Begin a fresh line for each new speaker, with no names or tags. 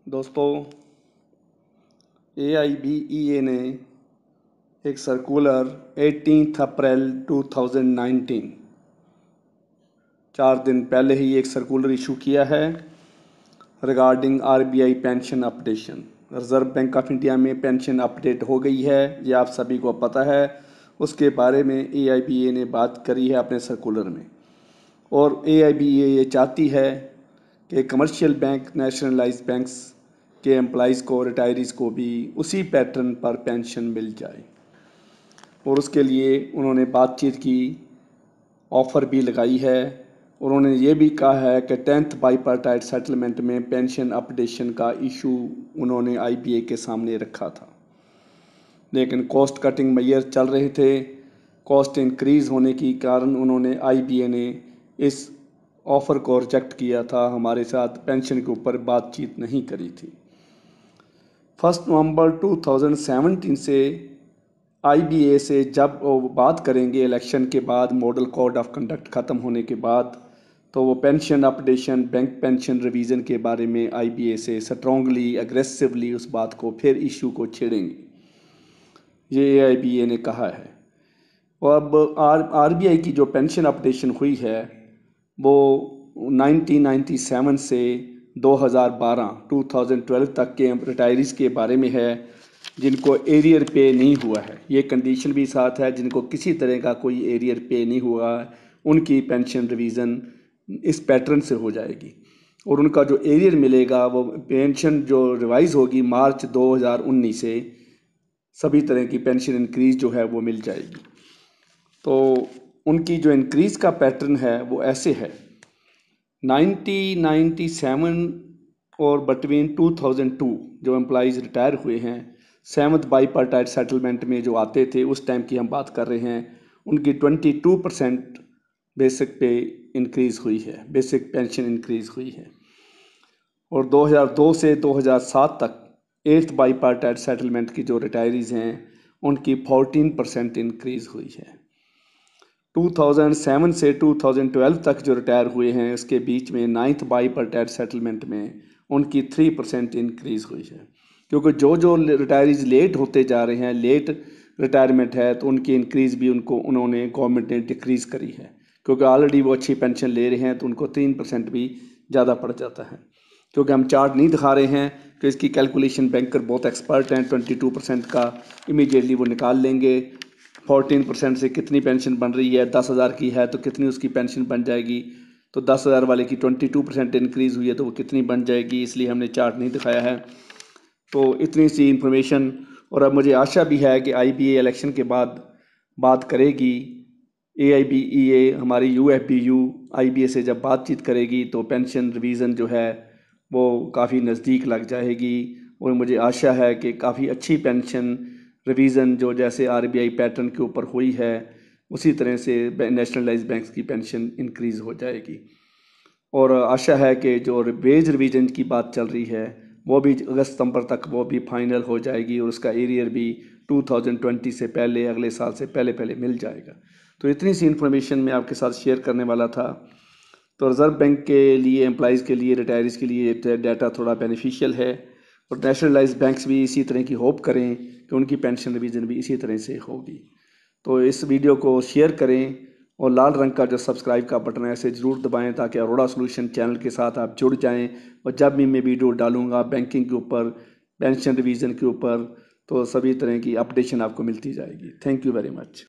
दोस्तों, AIBEA ने एक सर्कुलर 18 अप्रैल 2019 4 दिन पहले ही एक सर्कुलर इशू किया है regarding RBI pension updation. Reserve bank of India में पेंशन अपडेट हो गई है, ये आप सभी को पता है। उसके बारे में AIBA ने बात करी है अपने सर्कुलर में, और AIBA ये चाहती है कि कमर्शियल बैंक, नेशनलाइज्ड बैंक्स के एम्प्लॉइज़ को, रिटायरीज़ को भी उसी पैटर्न पर पेंशन मिल जाए। और उसके लिए उन्होंने बातचीत की, ऑफ़र भी लगाई है। उन्होंने ये भी कहा है कि 10th बाईपार्टाइट सेटलमेंट में पेंशन अपडेशन का इशू उन्होंने IBA के सामने रखा था, लेकिन कॉस्ट कटिंग मेजर चल रहे थे। कॉस्ट इंक्रीज़ होने के कारण उन्होंने IBA ने इस ऑफ़र को रिजेक्ट किया था, हमारे साथ पेंशन के ऊपर बातचीत नहीं करी थी। 1 नवंबर 2017 से IBA से जब वो बात करेंगे इलेक्शन के बाद, मॉडल कोड ऑफ कंडक्ट ख़त्म होने के बाद, तो वो pension updation, bank pension revision के बारे में IBA से स्ट्रॉन्गली, एग्रेसिवली उस बात को, फिर इशू को छेड़ेंगे, ये AIBA ने कहा है। और अब RBI की जो पेंशन अपडेशन हुई है वो 1997 से 2012 तक के रिटायरीज़ के बारे में है जिनको एरियर पे नहीं हुआ है। ये कंडीशन भी साथ है, जिनको किसी तरह का कोई एरियर पे नहीं हुआ, उनकी पेंशन रिवीज़न इस पैटर्न से हो जाएगी, और उनका जो एरियर मिलेगा वो पेंशन जो रिवाइज़ होगी मार्च 2019 से सभी तरह की पेंशन इंक्रीज़ जो है वो मिल जाएगी। तो उनकी जो इंक्रीज़ का पैटर्न है वो ऐसे है, 1997 और बिटवीन 2002 जो एम्प्लॉइज़ रिटायर हुए हैं 7th बाईपार्टाइट सेटलमेंट में जो आते थे, उस टाइम की हम बात कर रहे हैं, उनकी 22% बेसिक पे इंक्रीज़ हुई है, बेसिक पेंशन इंक्रीज़ हुई है। और 2002 से 2007 तक 8th बाईपार्टाइट सेटलमेंट की जो रिटायरीज़ हैं उनकी 14% इंक्रीज़ हुई है। 2007 से 2012 तक जो रिटायर हुए हैं उसके बीच में 9th बाईपार्टाइट सेटलमेंट में उनकी 3% इंक्रीज़ हुई है, क्योंकि जो जो रिटायरीज़ लेट होते जा रहे हैं, लेट रिटायरमेंट है, तो उनकी इंक्रीज़ भी उन्होंने गवर्नमेंट ने डिक्रीज़ करी है, क्योंकि ऑलरेडी वो अच्छी पेंशन ले रहे हैं तो उनको 3% भी ज़्यादा पड़ जाता है। क्योंकि हम चार्ट नहीं दिखा रहे हैं तो इसकी कैलकुलेशन बैंकर बहुत एक्सपर्ट हैं, 22% का इमीडिएटली वो निकाल लेंगे। 14% से कितनी पेंशन बन रही है, 10,000 की है तो कितनी उसकी पेंशन बन जाएगी, तो 10,000 वाले की 22% इंक्रीज़ हुई है तो वो कितनी बन जाएगी, इसलिए हमने चार्ट नहीं दिखाया है। तो इतनी सी इन्फॉर्मेशन, और अब मुझे आशा भी है कि IBA इलेक्शन के बाद बात करेगी, AIBEA हमारी UFBU IBA से जब बातचीत करेगी तो पेंशन रिवीज़न जो है वो काफ़ी नज़दीक लग जाएगी, और मुझे आशा है कि काफ़ी अच्छी पेंशन रिवीज़न जो जैसे RBI पैटर्न के ऊपर हुई है उसी तरह से नेशनलाइज्ड बैंक्स की पेंशन इंक्रीज़ हो जाएगी। और आशा है कि जो वेज रिवीजन की बात चल रही है वो भी अगस्त सितंबर तक वो भी फाइनल हो जाएगी, और उसका एरियर भी 2020 से पहले, अगले साल से पहले पहले मिल जाएगा। तो इतनी सी इन्फॉर्मेशन मैं आपके साथ शेयर करने वाला था। तो रिज़र्व बैंक के लिए, एम्प्लॉइज़ के लिए, रिटायरीज़ के लिए डाटा थोड़ा बेनिफिशियल है, और नेशनलाइज्ड बैंक्स भी इसी तरह की होप करें कि उनकी पेंशन रिवीजन भी इसी तरह से होगी। तो इस वीडियो को शेयर करें, और लाल रंग का जो सब्सक्राइब का बटन है इसे ज़रूर दबाएं ताकि अरोड़ा सॉल्यूशन चैनल के साथ आप जुड़ जाएं, और जब भी मैं वीडियो डालूंगा बैंकिंग के ऊपर, पेंशन रिवीजन के ऊपर, तो सभी तरह की अपडेशन आपको मिलती जाएगी। Thank you very much.